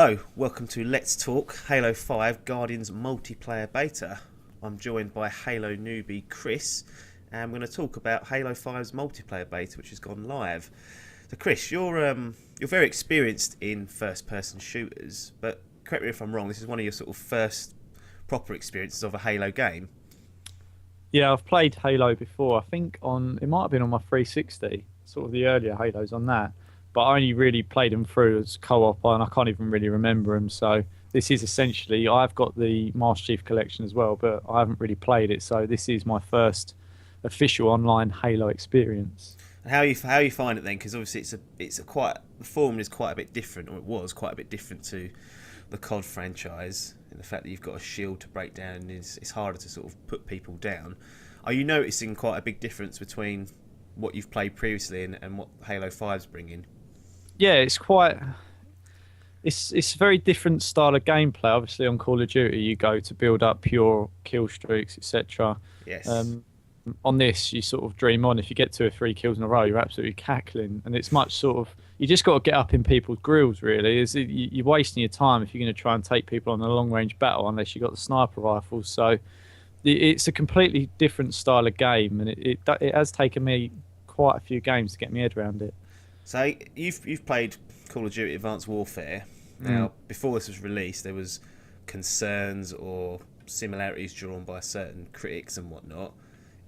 Hello, welcome to Let's Talk Halo 5 Guardians multiplayer beta. I'm joined by Halo newbie Chris, and we're going to talk about Halo 5's multiplayer beta, which has gone live. So, Chris, you're very experienced in first-person shooters, but correct me if I'm wrong. This is one of your sort of first proper experiences of a Halo game. Yeah, I've played Halo before. I think it might have been on my 360, sort of the earlier Halos on that. But I only really played them through as co-op, and I can't even really remember them. So this is essentially, I've got the Master Chief Collection as well, but I haven't really played it. So this is my first official online Halo experience. And how you find it then? Because obviously the formula is quite a bit different, or it was quite a bit different to the COD franchise. And the fact that you've got a shield to break down it's harder to sort of put people down. Are you noticing quite a big difference between what you've played previously and what Halo 5's bringing? Yeah, it's a very different style of gameplay. Obviously, on Call of Duty, you go to build up your kill streaks, etc. Yes. On this, you sort of dream on. If you get 2 or 3 kills in a row, you're absolutely cackling, and it's much sort of you just got to get up in people's grills. Really, you're wasting your time if you're going to try and take people on a long range battle unless you've got the sniper rifles. So it's a completely different style of game, and it has taken me quite a few games to get my head around it. So you've played Call of Duty Advanced Warfare. Now, before this was released, there was concerns or similarities drawn by certain critics and whatnot.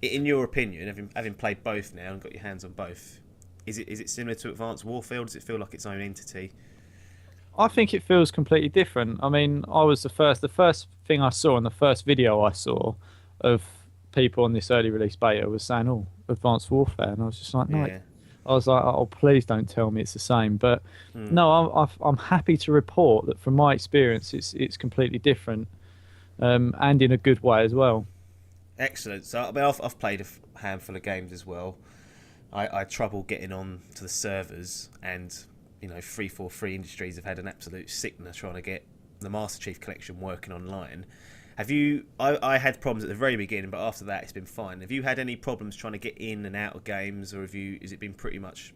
In your opinion, having played both now and got your hands on both, is it similar to Advanced Warfare, or does it feel like its own entity? I think it feels completely different. I mean, the first thing I saw and the first video I saw of people on this early release beta was saying, "Oh, Advanced Warfare," and I was just like, "No." Yeah. I was like, "Oh, please don't tell me it's the same." But no, I'm happy to report that from my experience, it's completely different, and in a good way as well. Excellent. So I mean, I've played a handful of games as well. I had trouble getting on to the servers, and 343 Industries have had an absolute sickener trying to get the Master Chief Collection working online. Have you? I had problems at the very beginning, but after that, it's been fine. Have you had any problems trying to get in and out of games, or has it been pretty much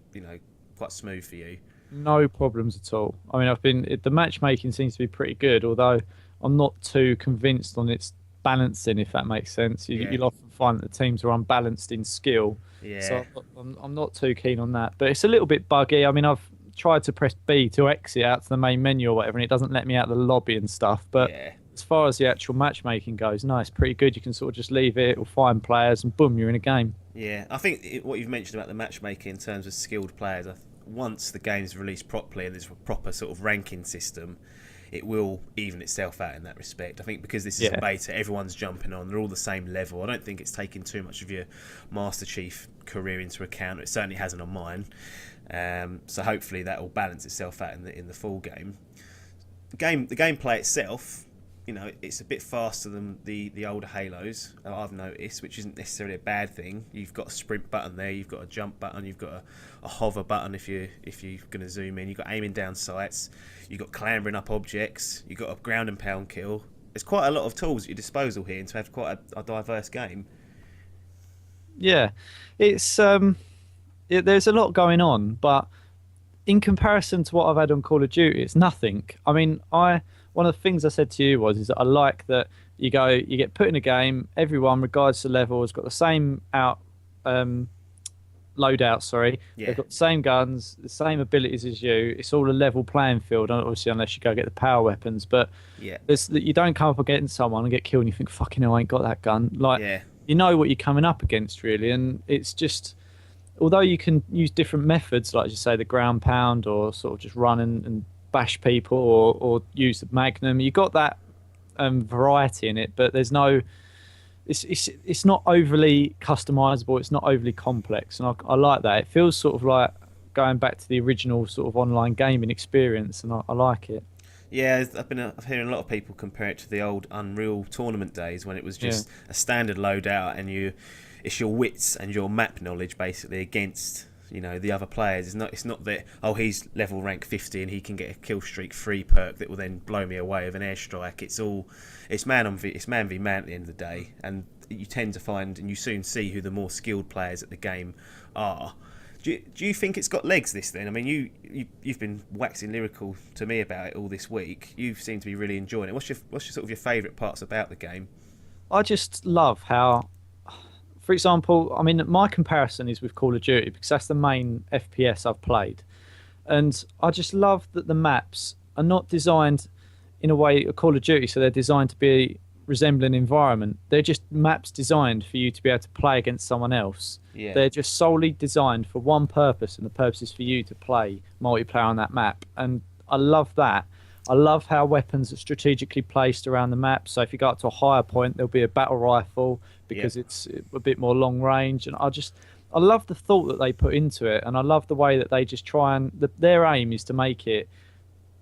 quite smooth for you? No problems at all. I mean, the matchmaking seems to be pretty good, although I'm not too convinced on its balancing, if that makes sense. You'll often find that the teams are unbalanced in skill. Yeah. So I'm not too keen on that. But it's a little bit buggy. I mean, I've tried to press B to exit out to the main menu or whatever, and it doesn't let me out of the lobby and stuff. But yeah. As far as the actual matchmaking goes, no, it's pretty good. You can sort of just leave it or find players, and boom, you're in a game. Yeah, I think what you've mentioned about the matchmaking in terms of skilled players, once the game's released properly and there's a proper sort of ranking system, it will even itself out in that respect. I think because this is a beta, everyone's jumping on. They're all the same level. I don't think it's taking too much of your Master Chief career into account. It certainly hasn't on mine. So hopefully that will balance itself out in the full game. The gameplay itself, it's a bit faster than the older Halos, I've noticed, which isn't necessarily a bad thing. You've got a sprint button there, you've got a jump button, you've got a hover button if you're going to zoom in, you've got aiming down sights, you've got clambering up objects, you've got a ground and pound kill. There's quite a lot of tools at your disposal here, and to have quite a diverse game. Yeah, it's there's a lot going on, but in comparison to what I've had on Call of Duty, it's nothing. I mean, one of the things I said to you is that I like that you get put in a game, everyone, regardless of level, has got the same loadout, sorry. Yeah. They've got the same guns, the same abilities as you. It's all a level playing field, obviously, unless you go get the power weapons. But you don't come up against someone and get killed and you think, fucking hell, I ain't got that gun. You know what you're coming up against, really. And it's just, although you can use different methods, like you say, the ground pound, or sort of just run and bash people, or use the Magnum. You got that variety in it, but there's no. It's not overly customizable. It's not overly complex, and I like that. It feels sort of like going back to the original sort of online gaming experience, and I like it. Yeah, I've been hearing a lot of people compare it to the old Unreal tournament days when it was just a standard loadout, and it's your wits and your map knowledge basically against the other players. It's not that he's level rank 50 and he can get a kill streak free perk that will then blow me away with an airstrike. It's man v man at the end of the day, and you tend to find, and you soon see, who the more skilled players at the game are. Do you think it's got legs, this then? I mean, you've been waxing lyrical to me about it all this week. You seem to be really enjoying it. What's your sort of your favourite parts about the game? I just love how, for example, I mean, my comparison is with Call of Duty because that's the main FPS I've played. And I just love that the maps are not designed in a way of Call of Duty, so they're designed to be resembling environment. They're just maps designed for you to be able to play against someone else. Yeah. They're just solely designed for one purpose, and the purpose is for you to play multiplayer on that map. And I love that. I love how weapons are strategically placed around the map. So if you go up to a higher point, there'll be a battle rifle because it's a bit more long range. And I love the thought that they put into it, and I love the way that they just try and their aim is to make it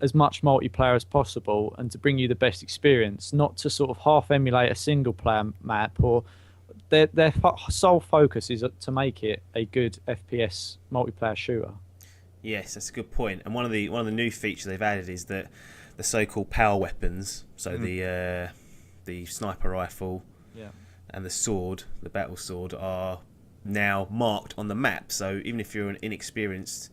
as much multiplayer as possible and to bring you the best experience, not to sort of half emulate a single player map. Or their sole focus is to make it a good FPS multiplayer shooter. Yes, that's a good point. And one of the new features they've added is that the so-called power weapons, so the sniper rifle and the sword, the battle sword, are now marked on the map. So even if you're an inexperienced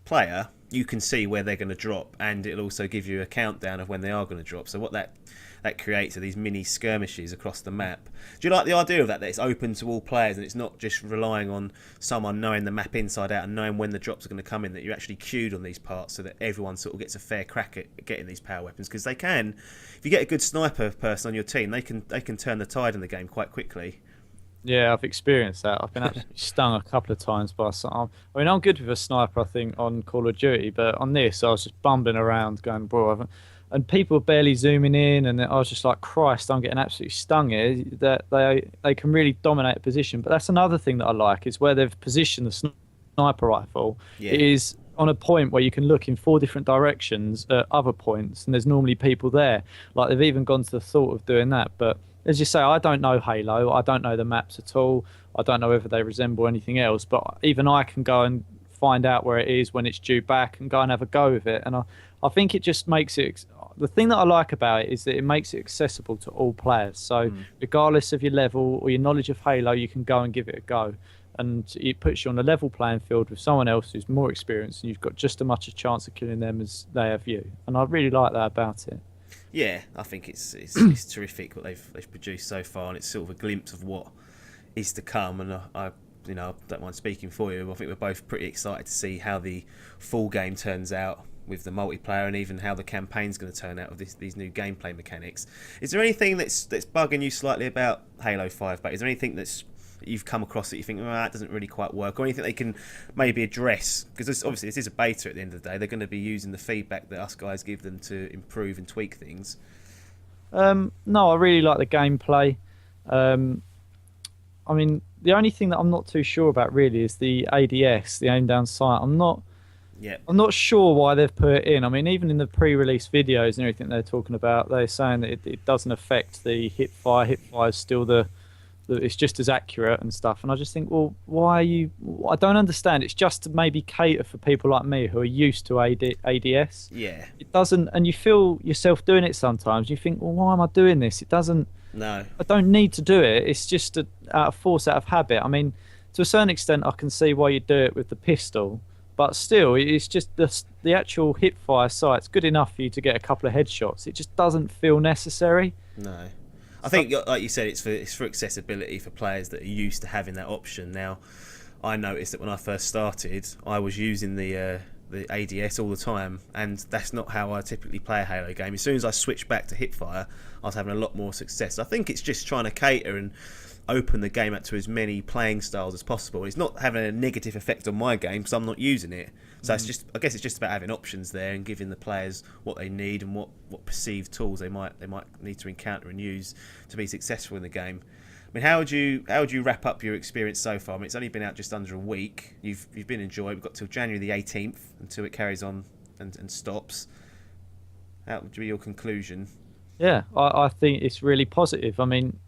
player, you can see where they're going to drop, and it'll also give you a countdown of when they are going to drop. So what that creates are these mini skirmishes across the map. Do you like the idea of that it's open to all players and it's not just relying on someone knowing the map inside out and knowing when the drops are going to come in, that you're actually queued on these parts so that everyone sort of gets a fair crack at getting these power weapons? Because they can, if you get a good sniper person on your team, they can turn the tide in the game quite quickly. Yeah, I've experienced that. I've been absolutely stung a couple of times by some. I mean, I'm good with a sniper, I think, on Call of Duty, but on this, I was just bumbling around going, bro, and people were barely zooming in, and I was just like, Christ, I'm getting absolutely stung here. That they can really dominate a position. But that's another thing that I like, is where they've positioned the sniper rifle. It is on a point where you can look in 4 different directions at other points, and there's normally people there. Like, they've even gone to the thought of doing that, but as you say, I don't know Halo. I don't know the maps at all. I don't know whether they resemble anything else. But even I can go and find out where it is when it's due back and go and have a go with it. And I think it just makes it... The thing that I like about it is that it makes it accessible to all players. So regardless of your level or your knowledge of Halo, you can go and give it a go. And it puts you on a level playing field with someone else who's more experienced, and you've got just as much a chance of killing them as they have you. And I really like that about it. Yeah, I think it's terrific what they've produced so far, and it's sort of a glimpse of what is to come. And I don't mind speaking for you. I think we're both pretty excited to see how the full game turns out with the multiplayer, and even how the campaign's going to turn out with these new gameplay mechanics. Is there anything that's bugging you slightly about Halo 5? But is there anything that you've come across that you think, that doesn't really quite work, or anything they can maybe address? Because obviously this is a beta at the end of the day. They're going to be using the feedback that us guys give them to improve and tweak things. No, I really like the gameplay. I mean, the only thing that I'm not too sure about really is the ADS, the aim down sight. I'm not sure why they've put it in. I mean, even in the pre-release videos and everything they're talking about, they're saying that it doesn't affect the hip fire. Hip fire is still it's just as accurate and stuff. And I just think, well, why are you... I don't understand. It's just to maybe cater for people like me who are used to ADS. Yeah. It doesn't... And you feel yourself doing it sometimes. You think, well, why am I doing this? It doesn't... No. I don't need to do it. It's just out of force, out of habit. I mean, to a certain extent, I can see why you do it with the pistol. But still, it's just the actual hip fire sight's good enough for you to get a couple of headshots. It just doesn't feel necessary. No. I think, like you said, it's for accessibility for players that are used to having that option. Now, I noticed that when I first started, I was using the ADS all the time, and that's not how I typically play a Halo game. As soon as I switched back to hipfire, I was having a lot more success. I think it's just trying to cater and open the game up to as many playing styles as possible. It's not having a negative effect on my game because I'm not using it. So it's just, I guess it's just about having options there and giving the players what they need and what perceived tools they might need to encounter and use to be successful in the game. I mean, how would you wrap up your experience so far? I mean, it's only been out just under a week. You've been enjoying. We've got till January the 18th until it carries on and stops. How would be your conclusion? Yeah, I think it's really positive. I mean,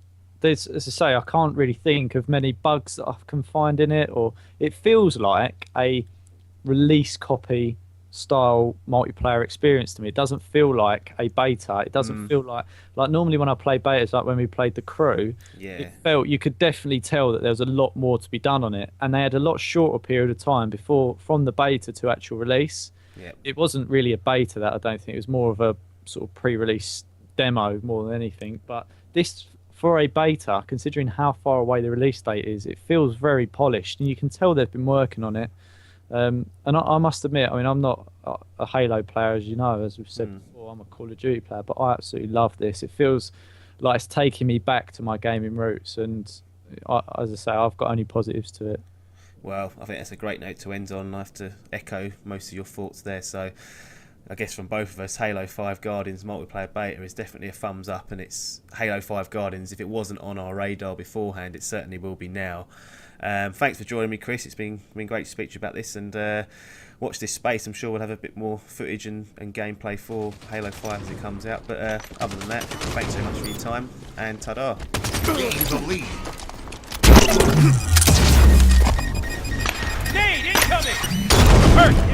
as I say, I can't really think of many bugs that I can find in it, or it feels like a release copy style multiplayer experience to me. It doesn't feel like a beta. It doesn't feel like normally when I play betas, like when we played The Crew, it felt, you could definitely tell that there was a lot more to be done on it, and they had a lot shorter period of time from the beta to actual release. It wasn't really a beta, that I don't think. It was more of a sort of pre-release demo more than anything. But this, for a beta, considering how far away the release date is, it feels very polished, and you can tell they've been working on it. And I must admit, I mean, I'm not a Halo player, as you know, as we've said before. I'm a Call of Duty player, but I absolutely love this. It feels like it's taking me back to my gaming roots, and as I say, I've got only positives to it. Well, I think that's a great note to end on. I have to echo most of your thoughts there. So I guess from both of us, Halo 5 Guardians multiplayer beta is definitely a thumbs up, and it's Halo 5 Guardians. If it wasn't on our radar beforehand, it certainly will be now. Thanks for joining me, Chris. It's been great to speak to you about this, and watch this space. I'm sure we'll have a bit more footage and gameplay for Halo 5 as it comes out. But other than that, thanks so much for your time, and ta-da. Gain the lead. Nade incoming! First